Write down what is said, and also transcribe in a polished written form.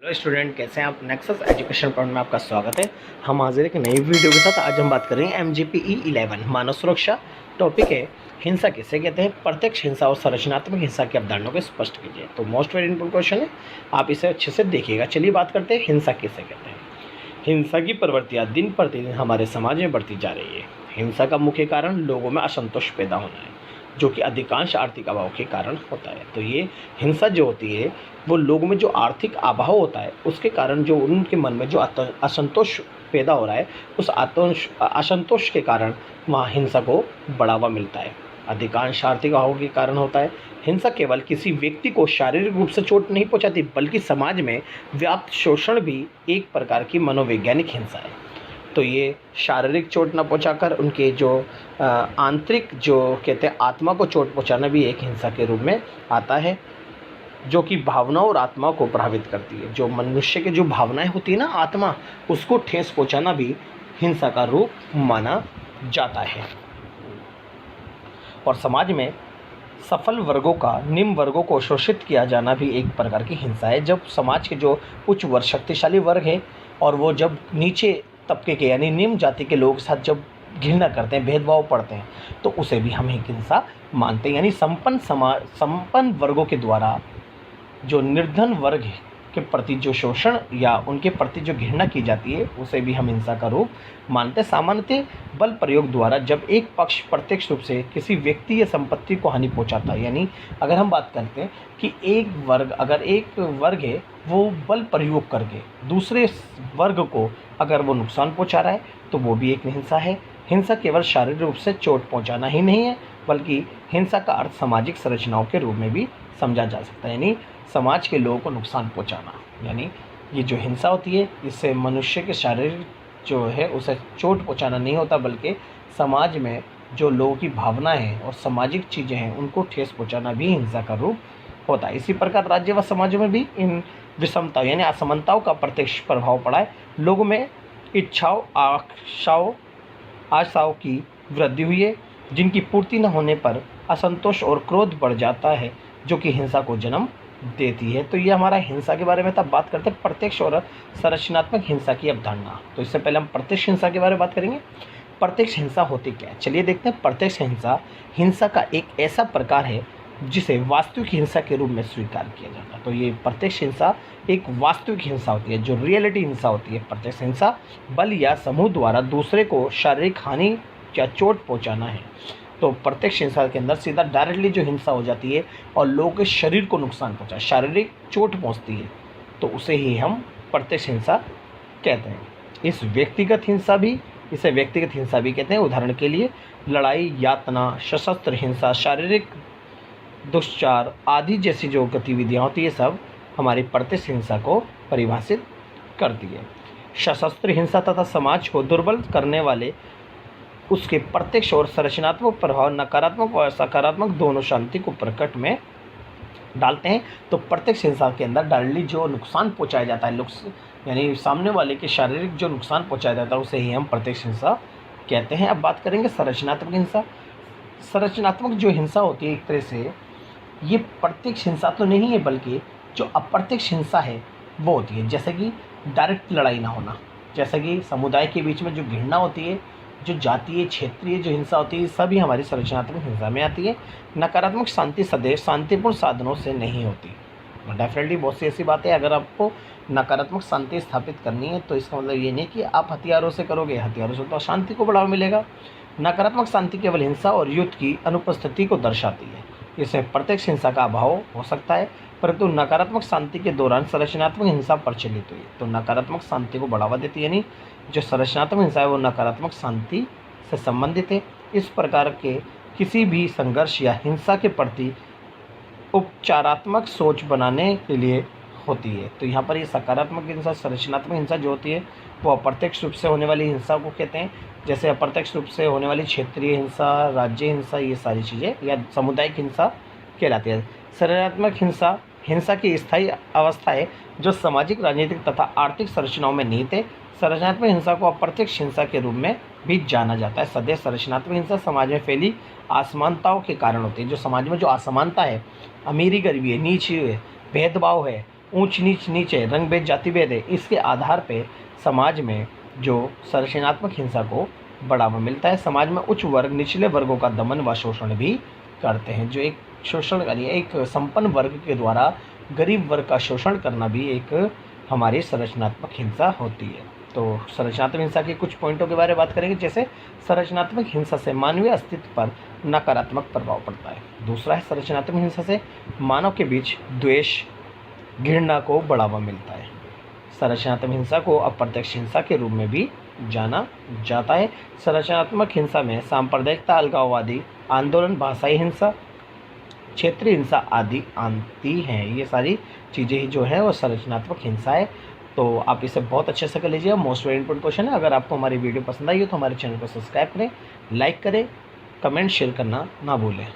Hello student, कैसे हैं आप। नेक्सस एजुकेशन पॉइंट में आपका स्वागत है। हम हाजिर एक नई वीडियो के साथ। आज हम बात करेंगे MGPE 11 मानव सुरक्षा। टॉपिक है हिंसा किसे कहते हैं, प्रत्यक्ष हिंसा और संरचनात्मक हिंसा की अवधारणा को स्पष्ट कीजिए। तो मोस्ट वेरी इंपॉर्टेंट क्वेश्चन है, आप इसे अच्छे से देखिएगा। चलिए बात करते हैं हिंसा किसे कहते हैं। हिंसा की प्रवृत्तियाँ दिन प्रतिदिन हमारे समाज में बढ़ती जा रही है। हिंसा का मुख्य कारण लोगों में असंतोष पैदा होना है, जो कि अधिकांश आर्थिक अभाव के कारण होता है। तो ये हिंसा जो होती है वो लोगों में जो आर्थिक अभाव होता है उसके कारण जो उनके मन में जो असंतोष पैदा हो रहा है, उस असंतोष के कारण वहाँ हिंसा को बढ़ावा मिलता है। अधिकांश आर्थिक अभाव के कारण होता है। हिंसा केवल किसी व्यक्ति को शारीरिक रूप से चोट नहीं पहुँचाती, बल्कि समाज में व्याप्त शोषण भी एक प्रकार की मनोवैज्ञानिक हिंसा है। तो ये शारीरिक चोट न पहुंचाकर उनके जो आंतरिक जो कहते हैं आत्मा को चोट पहुंचाना भी एक हिंसा के रूप में आता है, जो कि भावनाओं और आत्मा को प्रभावित करती है। जो मनुष्य के जो भावनाएं होती है ना, आत्मा, उसको ठेस पहुंचाना भी हिंसा का रूप माना जाता है। और समाज में सफल वर्गों का निम्न वर्गों को शोषित किया जाना भी एक प्रकार की हिंसा है। जब समाज के जो उच्च वर्ग, शक्तिशाली वर्ग है, और वो जब नीचे तबके के यानी निम्न जाति के लोग साथ जब घृणा करते हैं, भेदभाव पढ़ते हैं, तो उसे भी हम एक हिंसा मानते हैं। यानी संपन्न वर्गों के द्वारा जो निर्धन वर्ग के प्रति जो शोषण या उनके प्रति जो घृणा की जाती है, उसे भी हम हिंसा का रूप मानते हैं। सामान्यतः बल प्रयोग द्वारा जब एक पक्ष प्रत्यक्ष रूप से किसी व्यक्ति या संपत्ति को हानि पहुंचाता है, यानी अगर हम बात करते हैं कि अगर एक वर्ग है वो बल प्रयोग करके दूसरे वर्ग को अगर वो नुकसान पहुंचा रहा है, तो वो भी एक हिंसा है। हिंसा केवल शारीरिक रूप से चोट पहुंचाना ही नहीं है, बल्कि हिंसा का अर्थ सामाजिक संरचनाओं के रूप में भी समझा जा सकता है। यानी समाज के लोगों को नुकसान पहुंचाना, यानी ये जो हिंसा होती है, इससे मनुष्य के शारीरिक जो है उसे चोट पहुंचाना नहीं होता, बल्कि समाज में जो लोगों की भावनाएं हैं और सामाजिक चीज़ें हैं उनको ठेस पहुंचाना भी हिंसा का रूप होता है। इसी प्रकार राज्य व समाजों में भी इन विषमताओं यानी असमानताओं का प्रत्यक्ष प्रभाव पड़ा है। लोगों में इच्छाओं, आशाओं की वृद्धि हुई है, जिनकी पूर्ति न होने पर असंतोष और क्रोध बढ़ जाता है, जो कि हिंसा को जन्म देती है। तो ये हमारा हिंसा के बारे में था। बात करते हैं प्रत्यक्ष और संरचनात्मक हिंसा की अवधारणा। तो इससे पहले हम प्रत्यक्ष हिंसा के बारे में बात करेंगे। प्रत्यक्ष हिंसा होती क्या है, चलिए देखते हैं। प्रत्यक्ष हिंसा का एक ऐसा प्रकार है जिसे वास्तविक हिंसा के रूप में स्वीकार किया जाता है। तो ये प्रत्यक्ष हिंसा एक वास्तविक हिंसा होती है, जो रियलिटी हिंसा होती है। प्रत्यक्ष हिंसा बल या समूह द्वारा दूसरे को शारीरिक हानि या चोट पहुंचाना है। तो प्रत्यक्ष हिंसा के अंदर सीधा डायरेक्टली जो हिंसा हो जाती है और लोगों के शरीर को नुकसान पहुंचा, शारीरिक चोट पहुंचती है, तो उसे ही हम प्रत्यक्ष हिंसा कहते हैं। इसे व्यक्तिगत हिंसा भी कहते हैं। उदाहरण के लिए लड़ाई, यातना, सशस्त्र हिंसा, शारीरिक दुष्चार आदि जैसी जो गतिविधियाँ होती है, सब हमारी प्रत्यक्ष हिंसा को परिभाषित करती है। सशस्त्र हिंसा तथा समाज को दुर्बल करने वाले उसके प्रत्यक्ष और संरचनात्मक प्रभाव नकारात्मक और सकारात्मक दोनों शांति को प्रकट में डालते हैं। तो प्रत्यक्ष हिंसा के अंदर डायरेक्टली जो नुकसान पहुंचाया जाता है, यानी सामने वाले के शारीरिक जो नुकसान पहुंचाया जाता है, उसे ही हम प्रत्यक्ष हिंसा कहते हैं। अब बात करेंगे संरचनात्मक हिंसा। संरचनात्मक जो हिंसा होती है, एक तरह से ये प्रत्यक्ष हिंसा तो नहीं है, बल्कि जो अप्रत्यक्ष हिंसा है वो होती है। जैसे कि डायरेक्ट लड़ाई ना होना, जैसे कि समुदाय के बीच में जो घृणा होती है, जो जातीय क्षेत्रीय जो हिंसा होती है, सभी हमारी संरचनात्मक हिंसा में आती है। नकारात्मक शांति सदैव शांतिपूर्ण साधनों से नहीं होती। डेफिनेटली बहुत सी ऐसी बातें, अगर आपको नकारात्मक शांति स्थापित करनी है, तो इसका मतलब ये नहीं कि आप हथियारों से करोगे, हथियारों से तो शांति को बढ़ावा मिलेगा। नकारात्मक शांति केवल हिंसा और युद्ध की अनुपस्थिति को दर्शाती है। इसमें प्रत्यक्ष हिंसा का अभाव हो सकता है, परंतु नकारात्मक शांति के दौरान संरचनात्मक हिंसा प्रचलित हुई। तो नकारात्मक शांति को बढ़ावा देती है, यानी जो संरचनात्मक हिंसा है वो नकारात्मक शांति से संबंधित है। इस प्रकार के किसी भी संघर्ष या हिंसा के प्रति उपचारात्मक सोच बनाने के लिए होती है। तो यहाँ पर ये सकारात्मक हिंसा, संरचनात्मक हिंसा जो होती है वो अप्रत्यक्ष रूप से होने वाली हिंसा को कहते हैं। जैसे अप्रत्यक्ष रूप से होने वाली क्षेत्रीय हिंसा, राज्य हिंसा, ये सारी चीज़ें या सामुदायिक हिंसा कहलाती है। संरचनात्मक हिंसा की स्थायी अवस्था है जो सामाजिक, राजनीतिक तथा आर्थिक संरचनाओं में निहित है। संरचनात्मक हिंसा को अप्रत्यक्ष हिंसा के रूप में भी जाना जाता है। सदैव संरचनात्मक हिंसा समाज में फैली असमानताओं के कारण होती है। जो समाज में जो असमानता है, अमीरी गरीबी है, नीच है, भेदभाव है, ऊंच नीच नीचे, रंग भेद, जाति भेद है, इसके आधार पे समाज में जो संरचनात्मक हिंसा को बढ़ावा मिलता है। समाज में उच्च वर्ग निचले वर्गों का दमन व शोषण भी करते हैं। जो एक शोषणकारी, एक संपन्न वर्ग के द्वारा गरीब वर्ग का शोषण करना भी एक हमारी संरचनात्मक हिंसा होती है। तो संरचनात्मक हिंसा के कुछ पॉइंटों के बारे में बात करेंगे, जैसे संरचनात्मक हिंसा से मानवीय अस्तित्व पर नकारात्मक प्रभाव पड़ता है। दूसरा है, संरचनात्मक हिंसा से मानव के बीच द्वेष, घृणा को बढ़ावा मिलता है। संरचनात्मक हिंसा को अप्रत्यक्ष हिंसा के रूप में भी जाना जाता है। संरचनात्मक हिंसा में सांप्रदायिकता, अलगाववादी आंदोलन, भाषाई हिंसा, क्षेत्रीय हिंसा आदि आती हैं। ये सारी चीज़ें जो है वो संरचनात्मक हिंसा है। तो आप इसे बहुत अच्छे से कर लीजिए। मोस्ट वेरी इंपॉर्टेंट क्वेश्चन है। अगर आपको हमारी वीडियो पसंद आई हो तो हमारे चैनल को सब्सक्राइब करें, लाइक करें, कमेंट शेयर करना ना भूलें।